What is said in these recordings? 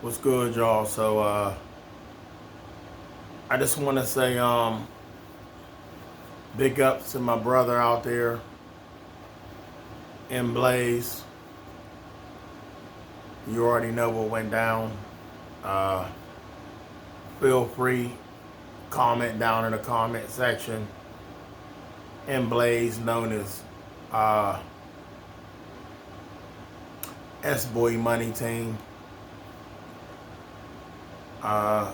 What's good, y'all? I just want to say big ups to my brother out there in Blaze. You already know what went down. Uh, Feel free, comment down in the comment section. In Blaze, known as uh, S-Boy Money Team. Uh,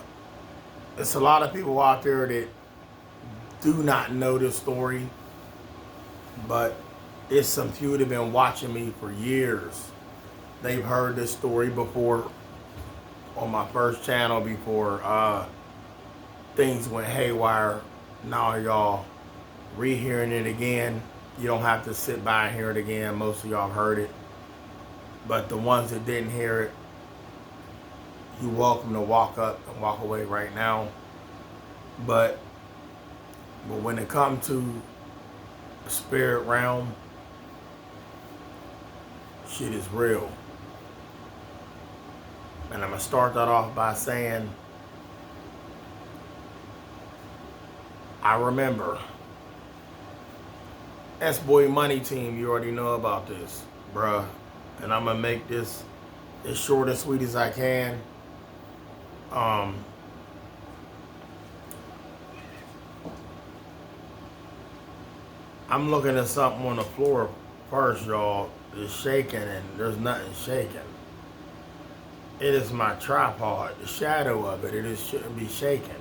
it's a lot of people out there that do not know this story, but it's some few that have been watching me for years. They've heard this story before on my first channel before things went haywire. Now y'all rehearing it again. You don't have to sit by and hear it again. Most of y'all heard it. But the ones that didn't hear it, you're welcome to walk up and walk away right now. But when it comes to the spirit realm, shit is real. And I'm going to start that off by saying, I remember S-Boy Money Team, you already know about this, bruh. And I'm going to make this as short and sweet as I can. I'm looking at something on the floor first, y'all. It's shaking and there's nothing shaking. It is my tripod, the shadow of it. It shouldn't be shaking.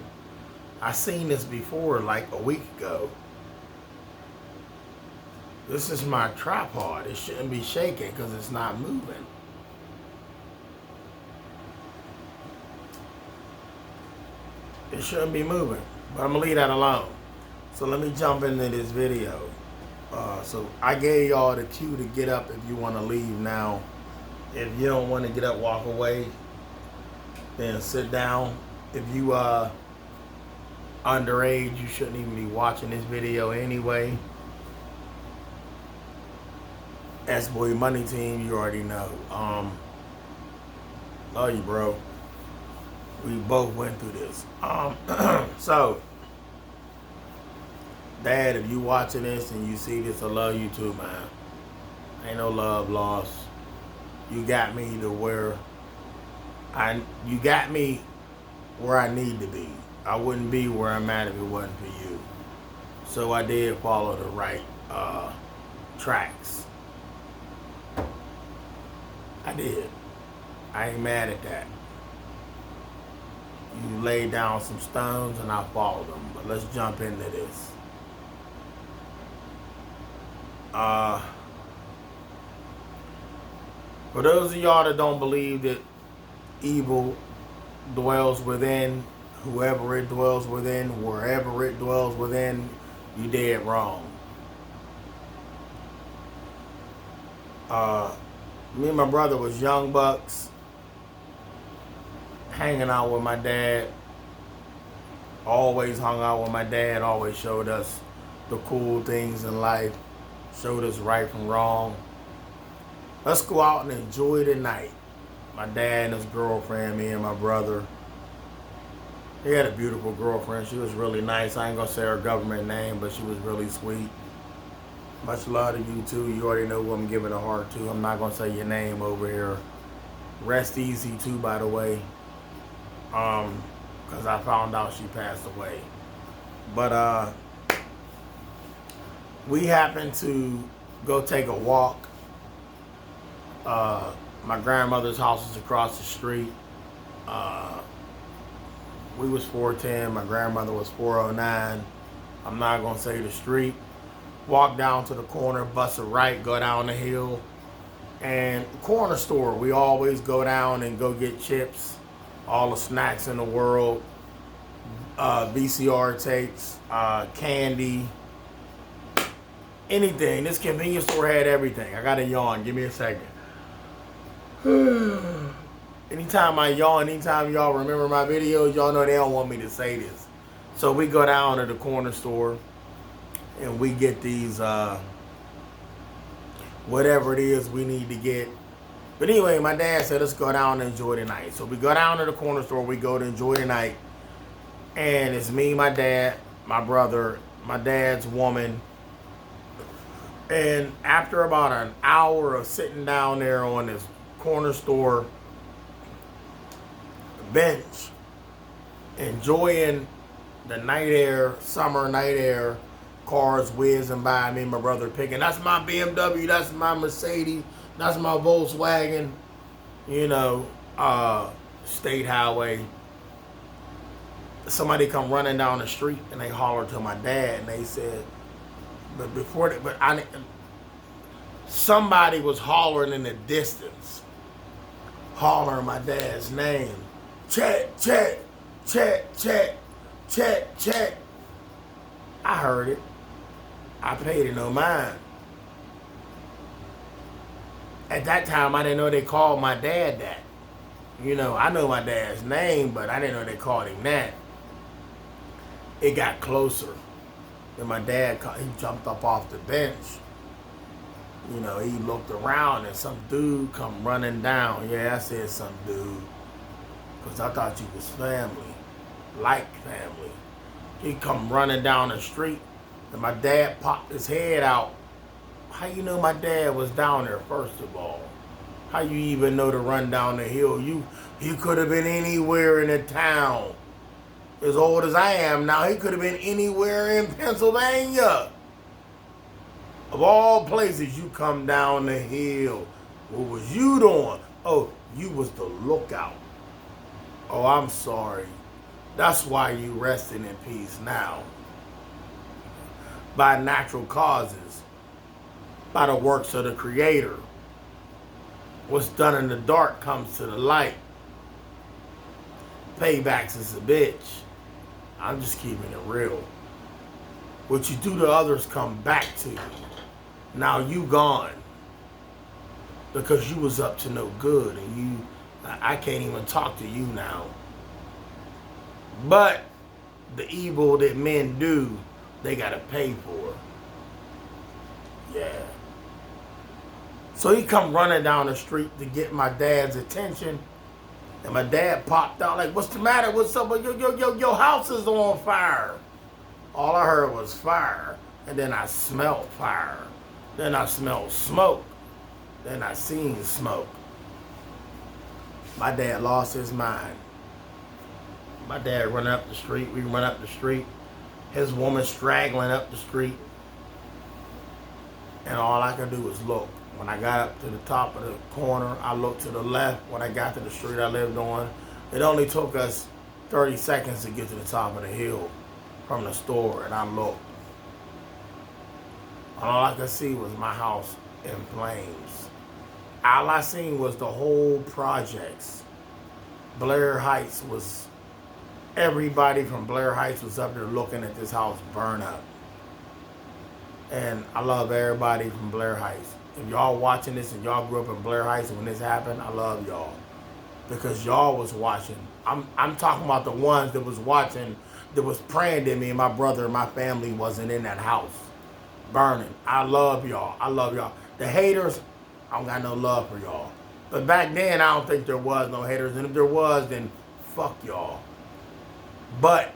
I seen this before like a week ago. This is my tripod. It shouldn't be shaking because it's not moving. It shouldn't be moving, but I'm gonna leave that alone. So let me jump into this video. So I gave y'all the cue to get up if you want to leave now. If you don't want to get up, walk away, then sit down. If you underage, you shouldn't even be watching this video anyway. S-Boy Money Team, you already know. Love you, bro. We both went through this. So, Dad, if you watching this and you see this, I love you too, man. Ain't no love lost. You got me to where you got me where I need to be. I wouldn't be where I'm at if it wasn't for you. So I did follow the right tracks. I did. I ain't mad at that. You laid down some stones and I followed them. But let's jump into this. For those of y'all that don't believe that evil dwells within, whoever it dwells within, wherever it dwells within, you dead wrong. Me and my brother was young bucks, hanging out with my dad. Always hung out with my dad, always showed us the cool things in life, showed us right from wrong. Let's go out and enjoy the night. My dad and his girlfriend, me and my brother. He had a beautiful girlfriend. She was really nice. I ain't gonna say her government name, but she was really sweet. Much love to you too. You already know who I'm giving a heart to. I'm not gonna say your name over here. Rest easy too, by the way. Because I found out she passed away. But we happened to go take a walk. My grandmother's house is across the street. We was 410. My grandmother was 409. I'm not gonna say the street. Walk down to the corner, bust a right, go down the hill, and corner store. We always go down and go get chips, all the snacks in the world, VCR tapes, candy, anything. This convenience store had everything. I got a yawn. Give me a second. Anytime I yawn, anytime y'all remember my videos, y'all know they don't want me to say this. So we go down to the corner store and we get these, whatever it is we need to get. But anyway, my dad said, let's go down and enjoy the night. So we go down to the corner store. We go to enjoy the night. And it's me, my dad, my brother, my dad's woman. And after about an hour of sitting down there on this corner store bench, enjoying the night air, summer night air, cars whizzing by, me and my brother picking, that's my BMW, that's my Mercedes, that's my Volkswagen, you know, state highway. Somebody come running down the street and they hollered to my dad and they said, but before that, somebody was hollering in the distance, hollering my dad's name. Chet, Chet, Chet, Chet, Chet, Chet. I heard it. I paid it no mind. At that time, I didn't know they called my dad that. You know, I know my dad's name, but I didn't know they called him that. It got closer. And my dad, he jumped up off the bench. You know, he looked around and some dude come running down. Yeah, I said some dude. Because I thought you was family. Like family. He come running down the street. And my dad popped his head out. How you know my dad was down there, first of all? How you even know to run down the hill? You could have been anywhere in the town. As old as I am now, he could have been anywhere in Pennsylvania. Of all places, you come down the hill. What was you doing? Oh, you was the lookout. Oh, I'm sorry. That's why you resting in peace now. By natural causes. By the works of the Creator. What's done in the dark comes to the light. Paybacks is a bitch. I'm just keeping it real. What you do to others come back to you. Now you gone. Because you was up to no good and I can't even talk to you now. But the evil that men do, they gotta pay for. Yeah. So he come running down the street to get my dad's attention. And my dad popped out like, what's the matter? What's up? Your house is on fire. All I heard was fire. And then I smelled fire. Then I smelled smoke. Then I seen smoke. My dad lost his mind. My dad running up the street. We run up the street. His woman straggling up the street. And all I could do was look. When I got up to the top of the corner, I looked to the left. When I got to the street I lived on, it only took us 30 seconds to get to the top of the hill from the store, and I looked. All I could see was my house in flames. All I seen was the whole projects. Blair Heights was, everybody from Blair Heights was up there looking at this house burn up. And I love everybody from Blair Heights. If y'all watching this and y'all grew up in Blair Heights when this happened, I love y'all. Because y'all was watching. I'm talking about the ones that was watching, that was praying that me and my brother and my family wasn't in that house burning. I love y'all. I love y'all. The haters, I don't got no love for y'all. But back then, I don't think there was no haters. And if there was, then fuck y'all. But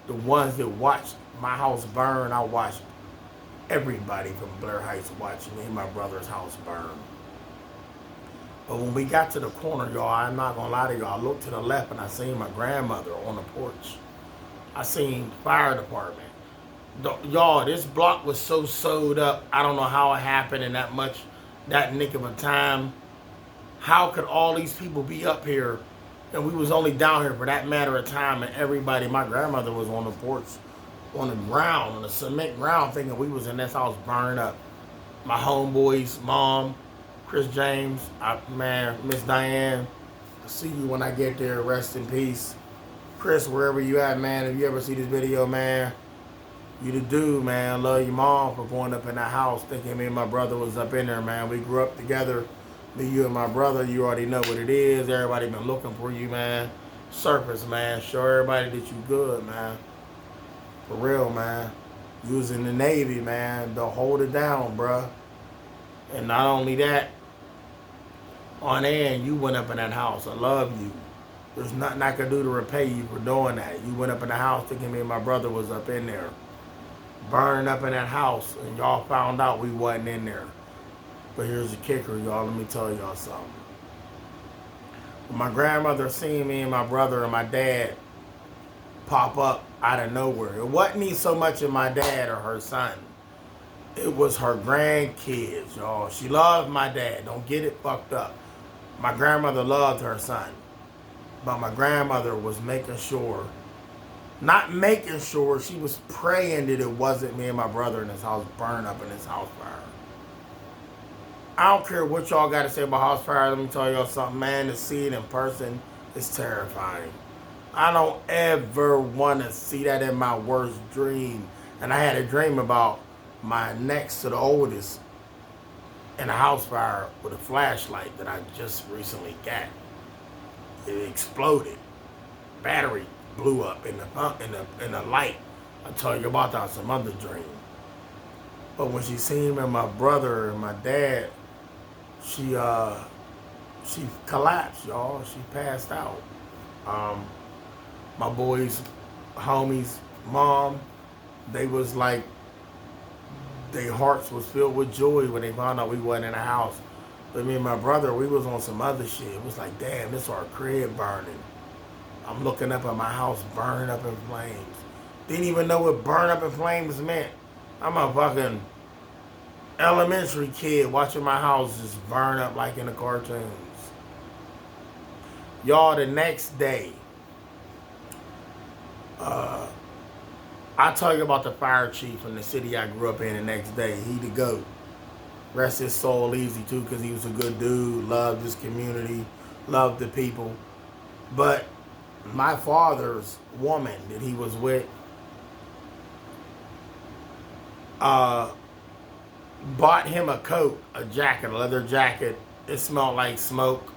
the ones that watched my house burn, I watched everybody from Blair Heights watching me and my brother's house burn. But when we got to the corner, y'all, I'm not gonna lie to y'all, I looked to the left and I seen my grandmother on the porch. I seen fire department. Y'all, this block was so sewed up. I don't know how it happened in that nick of a time. How could all these people be up here and we was only down here for that matter of time, and everybody, my grandmother was on the porch, on the ground, on the cement ground, thinking we was in this house burning up. My homeboys, Mom, Chris James, Miss Diane, I'll see you when I get there. Rest in peace. Chris, wherever you at, man, if you ever see this video, man, you the dude, man. Love your mom for going up in that house thinking me and my brother was up in there, man. We grew up together. Me, you, and my brother, you already know what it is. Everybody been looking for you, man. Surface, man. Show everybody that you good, man. For real, man. You was in the Navy, man. Don't hold it down, bruh. And not only that, on air and you went up in that house. I love you. There's nothing I could do to repay you for doing that. You went up in the house thinking me and my brother was up in there. Burning up in that house, and y'all found out we wasn't in there. But here's the kicker, y'all. Let me tell y'all something. When my grandmother seen me and my brother and my dad pop up out of nowhere, it wasn't even so much of my dad or her son. It was her grandkids, y'all. She loved my dad. Don't get it fucked up. My grandmother loved her son. But my grandmother was making sure, not making sure, she was praying that it wasn't me and my brother in his house burned up in his house fire. I don't care what y'all got to say about house fire. Let me tell y'all something, man. To see it in person is terrifying. I don't ever want to see that in my worst dream. And I had a dream about my next to the oldest in a house fire with a flashlight that I just recently got. It exploded. Battery blew up in the light. I'll tell you about that in some other dream. But when she seen me and my brother and my dad, she collapsed, y'all. She passed out. My boys, homies, mom, they was like, their hearts was filled with joy when they found out we wasn't in the house. But me and my brother, we was on some other shit. It was like, damn, this our crib burning. I'm looking up at my house burning up in flames. Didn't even know what burn up in flames meant. I'm a fucking elementary kid watching my house just burn up like in the cartoons. Y'all, the next day, I tell you about the fire chief in the city I grew up in the next day. He the GOAT. Rest his soul easy too, because he was a good dude, loved his community, loved the people. But my father's woman that he was with bought him a coat, a jacket, a leather jacket. It smelled like smoke.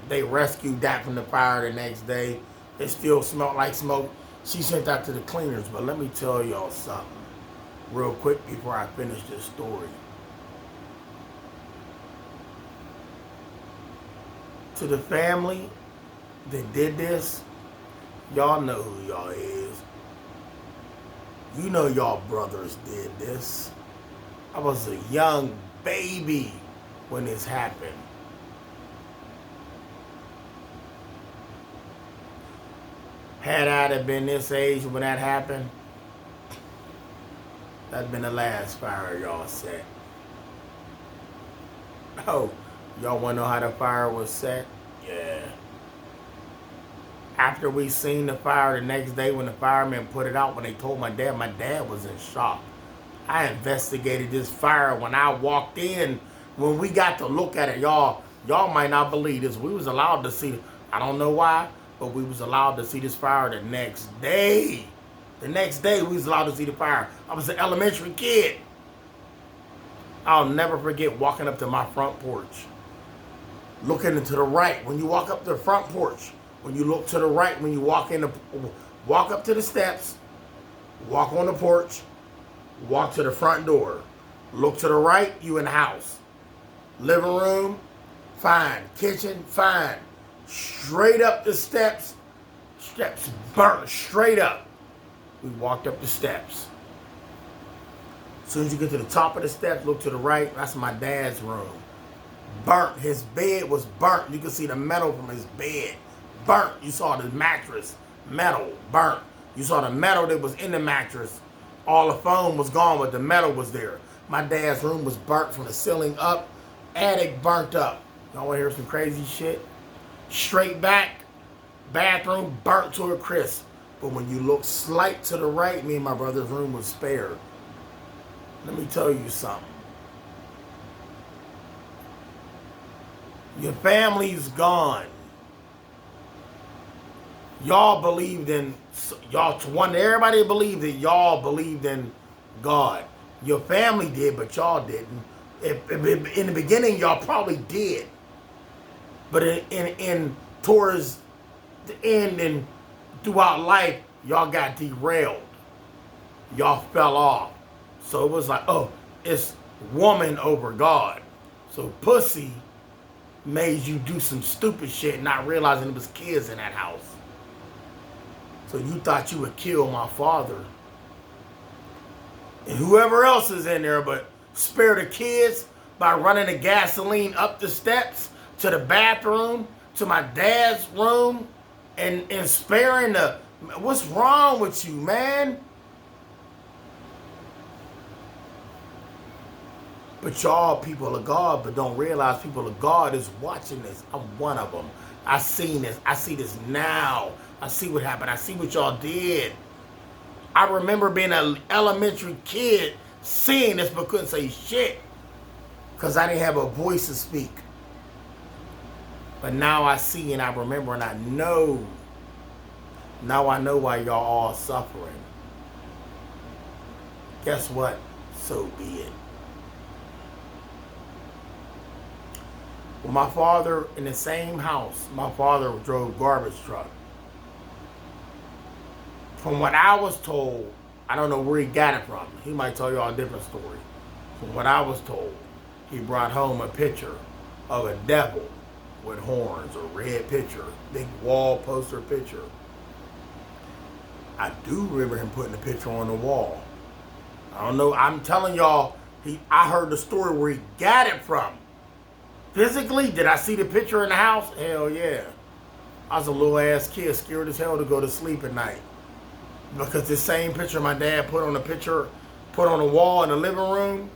They rescued that from the fire the next day. It still smelled like smoke. She sent that to the cleaners. But let me tell y'all something real quick before I finish this story. To the family that did this, y'all know who y'all is. You know y'all brothers did this. I was a young baby when this happened. Had I have been this age when that happened, that'd been the last fire y'all set. Oh, y'all want to know how the fire was set? Yeah. After we seen the fire the next day when the firemen put it out, when they told my dad was in shock. I investigated this fire when I walked in. When we got to look at it, y'all might not believe this. We was allowed to see, I don't know why, but we was allowed to see this fire the next day. The next day we was allowed to see the fire. I was an elementary kid. I'll never forget walking up to my front porch. Looking to the right. When you walk up to the front porch, when you look to the right, when you walk up to the steps, walk on the porch, walk to the front door. Look to the right, you in the house. Living room, fine. Kitchen, fine. Straight up the steps burnt straight up. We walked up the steps. As soon as you get to the top of the steps, look to the right, that's my dad's room. Burnt. His bed was burnt. You could see the metal from his bed. Burnt. You saw the mattress. Metal. Burnt. You saw the metal that was in the mattress. All the foam was gone, but the metal was there. My dad's room was burnt from the ceiling up. Attic burnt up. Y'all want to hear some crazy shit? Straight back. Bathroom burnt to a crisp. But when you look slight to the right, me and my brother's room was spared. Let me tell you something. Your family's gone. Y'all believed in, everybody believed that y'all believed in God. Your family did, but y'all didn't. In the beginning, y'all probably did. But in towards the end and throughout life, y'all got derailed. Y'all fell off. So it was like, oh, it's woman over God. So pussy made you do some stupid shit, not realizing it was kids in that house. So you thought you would kill my father and whoever else is in there, but spare the kids by running the gasoline up the steps to the bathroom, to my dad's room, and sparing the... What's wrong with you, man? But y'all people of God, but don't realize people of God is watching this. I'm one of them. I seen this. I see this now. I see what happened. I see what y'all did. I remember being an elementary kid seeing this but couldn't say shit because I didn't have a voice to speak. But now I see and I remember and I know. Now I know why y'all all suffering. Guess what? So be it. With my father in the same house, my father drove garbage truck. From what I was told, I don't know where he got it from. He might tell y'all a different story. From what I was told, he brought home a picture of a devil with horns, a red picture, big wall poster picture. I do remember him putting the picture on the wall. I don't know. I'm telling y'all, I heard the story where he got it from. Physically, did I see the picture in the house? Hell yeah. I was a little ass kid, scared as hell to go to sleep at night. Because this same picture my dad put on the wall in the living room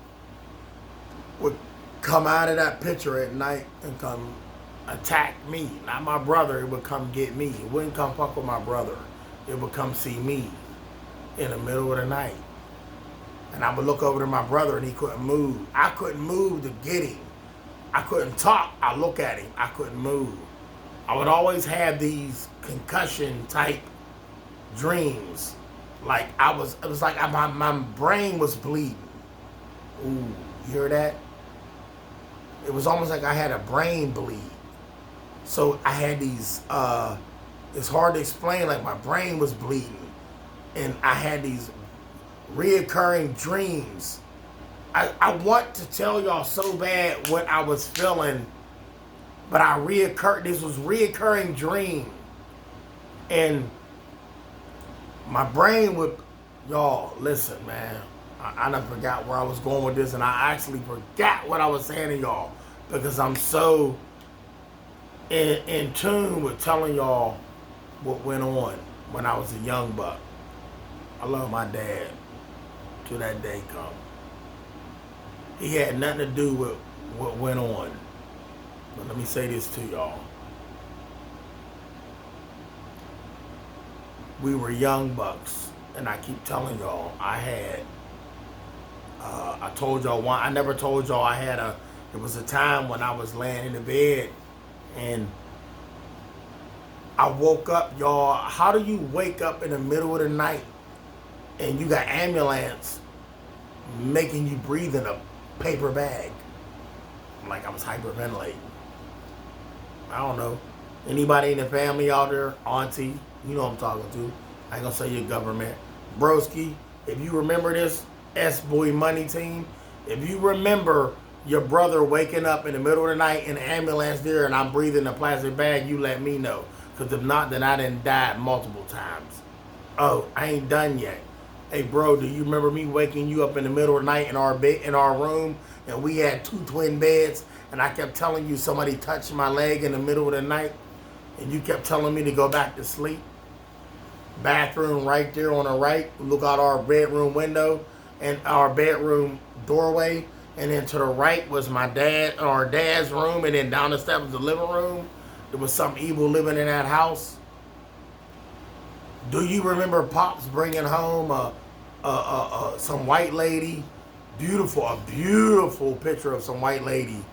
would come out of that picture at night and come attack me. Not my brother, it would come get me. It wouldn't come fuck with my brother. It would come see me in the middle of the night. And I would look over to my brother and he couldn't move. I couldn't move to get him. I couldn't talk. I look at him. I couldn't move. I would always have these concussion type dreams. Like it was like my brain was bleeding. Ooh, you hear that? It was almost like I had a brain bleed. So I had these, it's hard to explain, like my brain was bleeding. And I had these reoccurring dreams. I want to tell y'all so bad what I was feeling, but this was reoccurring dream. And my brain would, y'all, listen, man, I done forgot where I was going with this, and I actually forgot what I was saying to y'all, because I'm so in tune with telling y'all what went on when I was a young buck. I love my dad till that day come. He had nothing to do with what went on. But let me say this to y'all. We were young bucks, and I keep telling y'all, I told y'all I never told y'all it was a time when I was laying in the bed, and I woke up, y'all. How do you wake up in the middle of the night, and you got ambulance making you breathe in a paper bag? Like I was hyperventilating. I don't know. Anybody in the family out there, auntie, you know what I'm talking to. I ain't gonna say your government. Broski, if you remember this, S-Boy Money Team, if you remember your brother waking up in the middle of the night in the ambulance there and I'm breathing a plastic bag, you let me know. Because if not, then I done died multiple times. Oh, I ain't done yet. Hey, bro, do you remember me waking you up in the middle of the night in our bed, in our room, and we had 2 twin beds, and I kept telling you somebody touched my leg in the middle of the night, and you kept telling me to go back to sleep? Bathroom right there on the right. Look out our bedroom window and our bedroom doorway, and then to the right was my dad, our dad's room, and then down the steps was the living room. There was some evil living in that house. Do you remember Pops bringing home some white lady? A beautiful picture of some white lady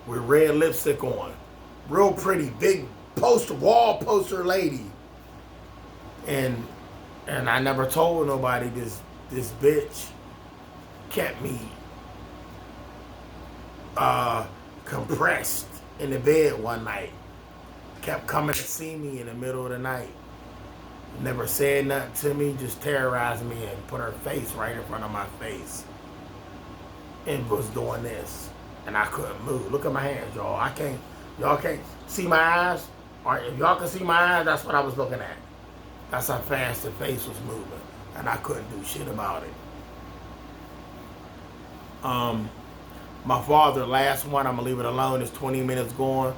with red lipstick on. Real pretty, big wall poster lady. And I never told nobody this bitch kept me compressed in the bed one night. Kept coming to see me in the middle of the night. Never said nothing to me, just terrorized me and put her face right in front of my face. And was doing this. And I couldn't move. Look at my hands, y'all. Y'all can't see my eyes? Or if y'all can see my eyes, that's what I was looking at. That's how fast the face was moving. And I couldn't do shit about it. My father, last one, I'm going to leave it alone. It's 20 minutes gone.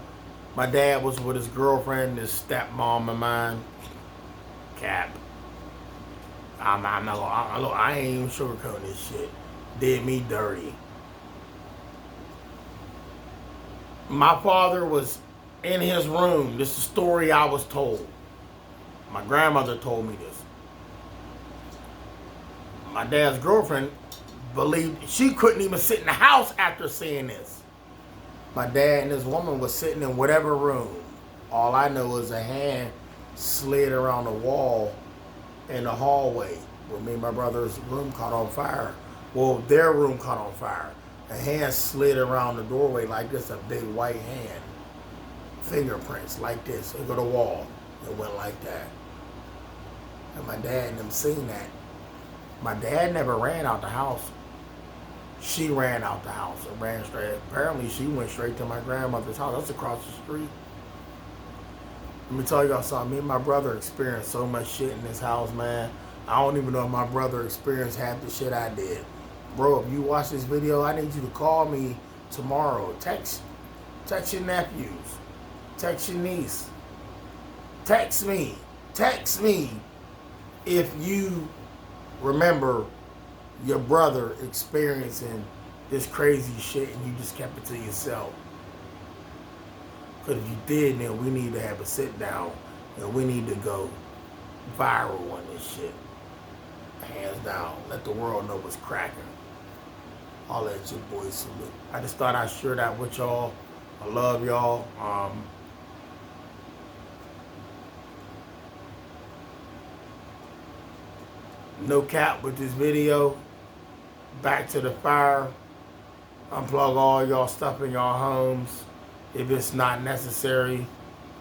My dad was with his girlfriend, his stepmom of mine. Cap. I'm not gonna, I ain't even sugarcoating this shit. Did me dirty. My father was in his room. This is a story I was told. My grandmother told me this. My dad's girlfriend believed she couldn't even sit in the house after seeing this. My dad and this woman was sitting in whatever room. All I know is a hand slid around the wall in the hallway where me and my brother's room caught on fire. Well, their room caught on fire. A hand slid around the doorway like this, a big white hand. Fingerprints like this. It go to the wall. It went like that. And my dad and them seen that. My dad never ran out the house. She ran out the house and ran straight. Apparently, she went straight to my grandmother's house. That's across the street. Let me tell y'all something. Me and my brother experienced so much shit in this house, man. I don't even know if my brother experienced half the shit I did. Bro, if you watch this video, I need you to call me tomorrow. Text your nephews. Text your niece. Text me. Text me if you remember your brother experiencing this crazy shit and you just kept it to yourself. Because if you did, then we need to have a sit down and we need to go viral on this shit. Hands down. Let the world know what's cracking. All that your boy salute. I just thought I'd share that with y'all. I love y'all. No cap with this video. Back to the fire. Unplug all y'all stuff in y'all homes if it's not necessary.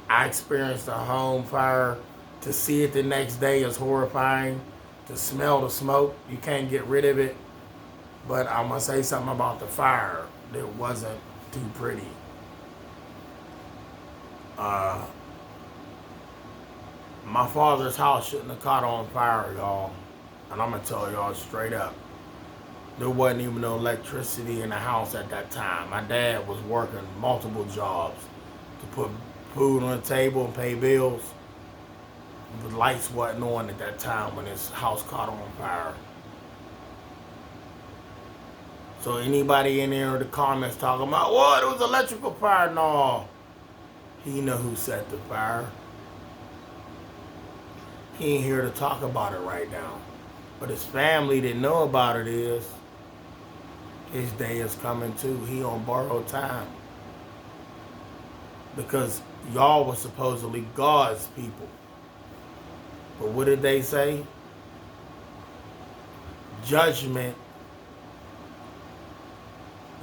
I experienced a home fire. To see it the next day is horrifying. To smell the smoke, you can't get rid of it. But I'm going to say something about the fire that wasn't too pretty. My father's house shouldn't have caught on fire, y'all. And I'm going to tell y'all straight up. There wasn't even no electricity in the house at that time. My dad was working multiple jobs to put food on the table and pay bills. The lights wasn't on at that time when his house caught on fire. So anybody in there in the comments talking about, what, it was electrical fire? No. He know who set the fire. He ain't here to talk about it right now. But his family didn't know about it is. His day is coming too. He on borrowed time. Because y'all was supposedly God's people. But what did they say? Judgment,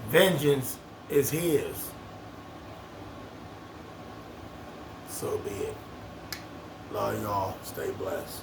vengeance is his. So be it. Love y'all. Stay blessed.